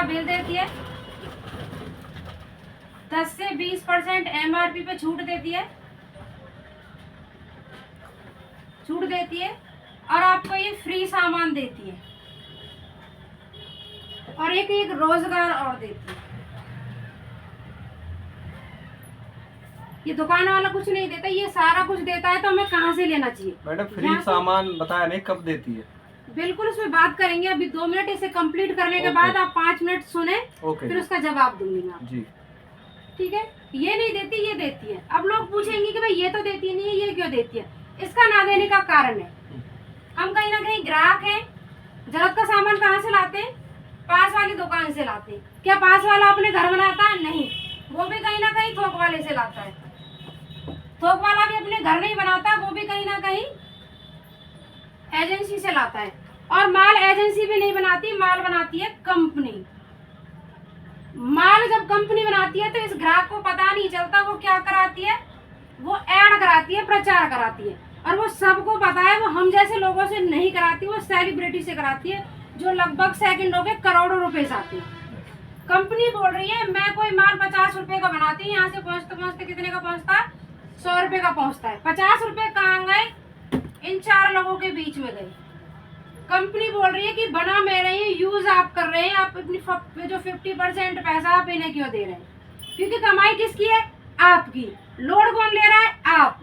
Bill देती है, 10 से 20% MRP पे छूट देती है और आपको ये फ्री सामान देती है और एक रोजगार और देती है। ये दुकान वाला कुछ नहीं देता, ये सारा कुछ देता है, तो हमें कहाँ से लेना चाहिए? मैडम फ्री सामान बताया नहीं कब देती है? बिल्कुल उसमें बात करेंगे, अभी 2 मिनट इसे कंप्लीट करने के बाद आप 5 मिनट सुने, फिर उसका जवाब दूंगी मैं जी। ठीक है। ये नहीं देती, ये देती है। अब लोग पूछेंगे कि भाई ये तो देती नहीं है, ये क्यों देती है? इसका ना देने का कारण है, हम कहीं ना कहीं ग्राहक हैं, जरूरत का सामान कहाँ से लाते हैं? पास वाली दुकान से लाते हैं। क्या पास वाला अपने घर बनाता है? नहीं, वो भी कहीं ना कहीं थोक वाले से लाता है। थोक वाला भी अपने घर नहीं बनाता, वो भी कहीं ना कहीं एजेंसी से लाता है। और माल एजेंसी भी नहीं बनाती, माल बनाती है कंपनी। माल जब कंपनी बनाती है तो इस ग्राहक को पता नहीं चलता, वो क्या कराती है? वो ऐड कराती है, प्रचार कराती है, और वो सबको पता है। वो हम जैसे लोगों से नहीं कराती, वो सेलिब्रिटी से कराती है, जो लगभग सेकंडों के करोड़ों रुपए आते हैं। कंपनी बोल रही है मैं कोई माल 50 रुपए का बनाती हूँ, यहाँ से पहुँचते पहुँचते कितने का पहुँचता है? 100 रुपए का पहुँचता है। 50 रुपए कहाँ गए? इन 4 लोगों के बीच में गए। कंपनी बोल रही है कि बना मैं रही हूँ, यूज आप कर रहे हैं, आप अपनी जो 50% पैसा आप इन्हें क्यों दे रहे हैं? क्योंकि कमाई किसकी है? आपकी। लोड कौन ले रहा है? आप।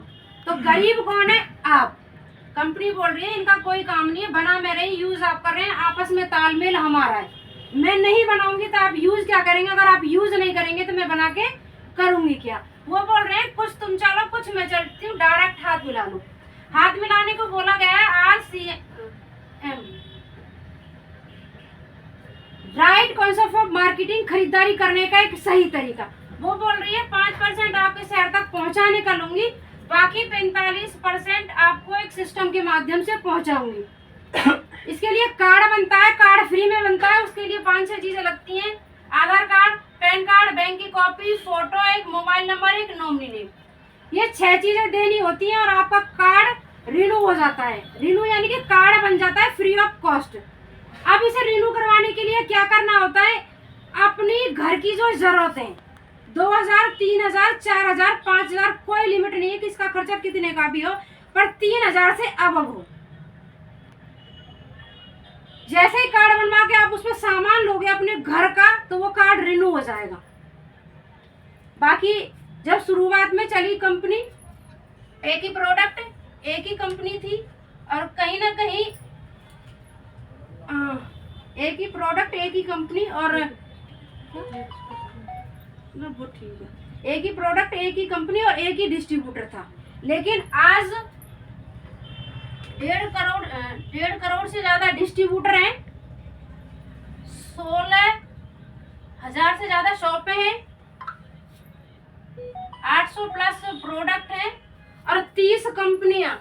तो गरीब कौन है? आप। कंपनी बोल रही है इनका कोई काम नहीं है, बना मैं रही, यूज आप कर रहे हैं, आपस में तालमेल हमारा है। मैं नहीं बनाऊंगी तो आप यूज क्या करेंगे? अगर आप यूज नहीं करेंगे तो मैं बना के करूंगी क्या? वो बोल रहे हैं कुछ तुम चलो कुछ मैं चलती हूँ, डायरेक्ट हाथ मिला लो। हाथ मिलाने को बोला गया है RCM, right concept of marketing, खरीदारी करने का एक सही तरीका। वो बोल रही है 5% आपके शहर तक पहुंचाने का लूंगी, बाकी 45% आपको एक सिस्टम के माध्यम से पहुंचाऊंगी। इसके लिए कार्ड बनता है, कार्ड फ्री में बनता है। उसके लिए 5-6 चीजें लगती हैं: आधार कार्ड, पैन कार्ड, बैंक की कॉपी, फोटो, एक मोबाइल नंबर, एक नॉमिनी नेम। ये 6 चीजें देनी होती हैं और आपका कार्ड रिन्यू हो जाता है। रिन्यू यानी कि कार्ड बन जाता है फ्री ऑफ कॉस्ट। अब इसे रिन्यू करवाने के लिए क्या करना होता है? अपनी घर की जो जरूरत है, 2000, 3000, 4000, 5000, कोई लिमिट नहीं है कि इसका खर्चा कितने का भी हो, पर 3000 से अब हो। जैसे ही कार्ड बनवा के आप उसमें सामान लोगे अपने घर का, तो वो कार्ड रिन्यू हो जाएगा। बाकी जब शुरुआत में चली कंपनी, एक ही प्रोडक्ट, एक ही कंपनी थी, और कहीं ना कहीं एक ही प्रोडक्ट, एक ही कंपनी, और वो ठीक है, एक ही प्रोडक्ट, एक ही कंपनी और एक ही डिस्ट्रीब्यूटर था। लेकिन आज 1.5 करोड़ से ज्यादा डिस्ट्रीब्यूटर हैं, 16,000 से ज्यादा शॉपें हैं, 800 प्लस प्रोडक्ट हैं, और 30 कंपनियां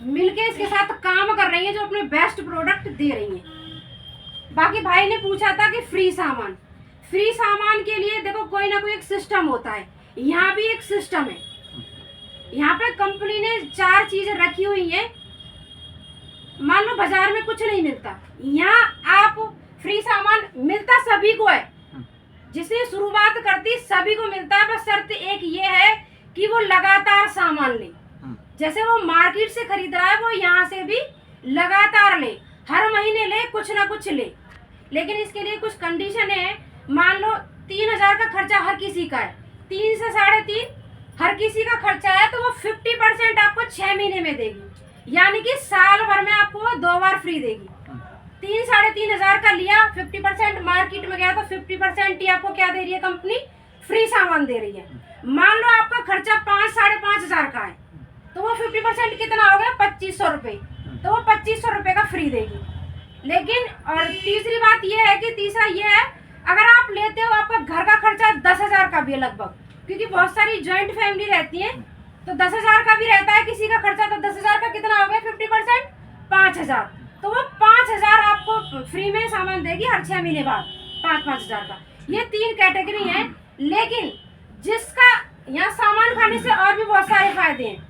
मिलके इसके साथ काम कर रही हैं, जो अपने बेस्ट प्रोडक्ट दे रही हैं। बाकी भाई ने पूछा था कि फ्री सामान के लिए देखो कोई ना कोई एक सिस्टम होता है। यहाँ भी एक सिस्टम है। यहाँ पे कंपनी ने 4 चीजें रखी हुई हैं। मान लो बाजार में कुछ नहीं मिलता, यहाँ आप फ्री सामान मिलता सभी को है। जिसने शुरुआत करती सभी को मिलता है, बस शर्त एक ये है कि वो लगातार सामान ले। जैसे वो मार्केट से खरीद रहा है, वो यहाँ से भी लगातार ले, हर महीने ले, कुछ ना कुछ ले। लेकिन इसके लिए कुछ कंडीशन है। मान लो 3000 का खर्चा हर किसी का है, 3 से 3.5 हर किसी का खर्चा है, तो वो 50% आपको 6 महीने में देगी, यानी कि साल भर में आपको वो 2 बार फ्री देगी। 3-3.5 का लिया, 50% मार्केट में गया तो 50% ही आपको क्या दे रही है कंपनी? फ्री सामान दे रही है। मान लो आपका खर्चा 5-5.5 का है, तो वो 50% कितना हो गया? 2500 रुपये, तो वो 2500 रुपये का फ्री देगी। लेकिन और तीसरी बात ये है कि तीसरा ये है, अगर आप लेते हो आपका घर का खर्चा 10,000 का भी है लगभग, क्योंकि बहुत सारी ज्वाइंट फैमिली रहती है, तो 10,000 का भी रहता है किसी का खर्चा, तो 10,000 का कितना हो गया? 50% 5,000, तो वो 5,000 आपको फ्री में सामान देगी हर 6 महीने बाद, 5-5 हज़ार का। ये 3 कैटेगरी है। लेकिन जिसका यहाँ सामान खाने से और भी बहुत सारे फायदे हैं।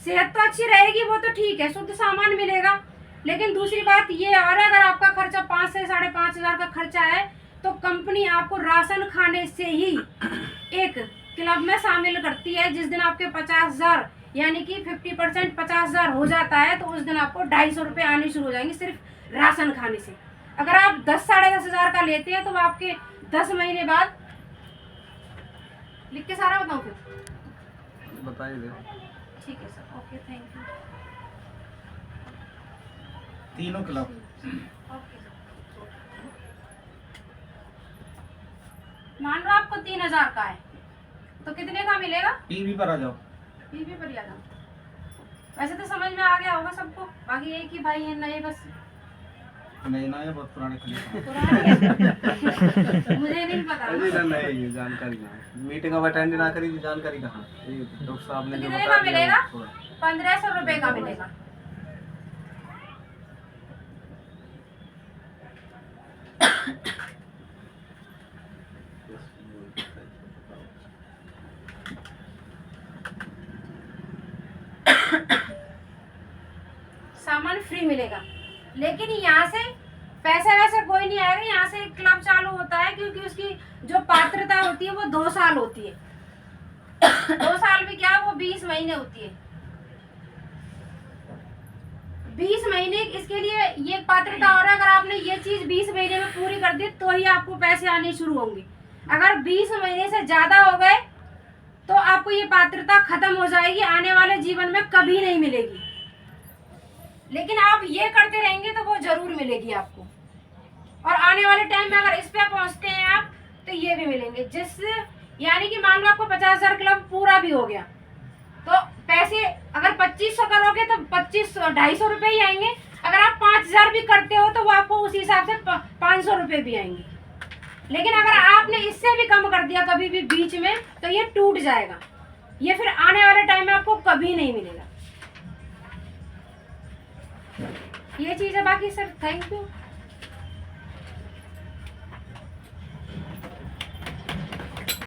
सेहत तो अच्छी रहेगी, वो तो ठीक है, शुद्ध सामान मिलेगा। लेकिन दूसरी बात ये, और अगर आपका खर्चा 5 से 5.5 खर्चा है, तो कंपनी आपको राशन खाने से ही एक क्लब में शामिल करती है। जिस दिन आपके 50,000 यानी कि 50% 50,000 हो जाता है, तो उस दिन आपको 250 रुपये आने शुरू हो जाएंगे सिर्फ राशन खाने से। अगर आप 10 साढ़े 10,000 का लेते हैं तो वो आपके 10 महीने बाद, लिख के सारा बताऊँ फिर? बताइए दे। ठीक है सर, ओके, थैंक यू। तीनों क्लब ओके सर। मान लो आपको 3,000 का है, तो कितने का मिलेगा? पीवी पर आ जाओ। पीवी पर याद वैसे तो समझ में आ गया होगा सबको, बाकी एक ही भाई है नए बस नहीं ना, ये बहुत पुराने क्लब पुराने हैं। मुझे नहीं पता। अरे ना, नहीं ये जानकारी नहीं, मीटिंग अब अटेंड ना करी तो जानकारी कहाँ? ये डॉक्टर साहब ने जो कितने बता का दिया मिलेगा? वो थोड़ा। 1,500 रुपए का मिलेगा। सामान फ्री मिलेगा, लेकिन यहाँ से पैसे वैसे कोई नहीं आएगा। यहाँ से एक क्लब चालू होता है, क्योंकि उसकी जो पात्रता होती है वो 2 साल होती है। 2 साल भी क्या, वो 20 महीने होती है। 20 महीने इसके लिए ये पात्रता हो रहा है। अगर आपने ये चीज 20 महीने में पूरी कर दी तो ही आपको पैसे आने शुरू होंगे। अगर 20 महीने से ज्यादा हो गए तो आपको ये पात्रता खत्म हो जाएगी, आने वाले जीवन में कभी नहीं मिलेगी। लेकिन आप ये करते रहेंगे तो वो जरूर मिलेगी आपको, और आने वाले टाइम में अगर इस पे पहुंचते हैं आप तो ये भी मिलेंगे। जिससे यानी कि मान लो आपको 50,000 क्लब पूरा भी हो गया, तो पैसे अगर 2500 करोगे तो 250 रुपये ही आएंगे। अगर आप 5,000 भी करते हो तो वो आपको उसी हिसाब से 500 रुपये भी आएंगे। लेकिन अगर आपने इससे भी कम कर दिया कभी भी बीच में, तो ये टूट जाएगा, ये फिर आने वाले टाइम में आपको कभी नहीं मिलेगा। ये चीज़ है। बाकी सर थैंक यू।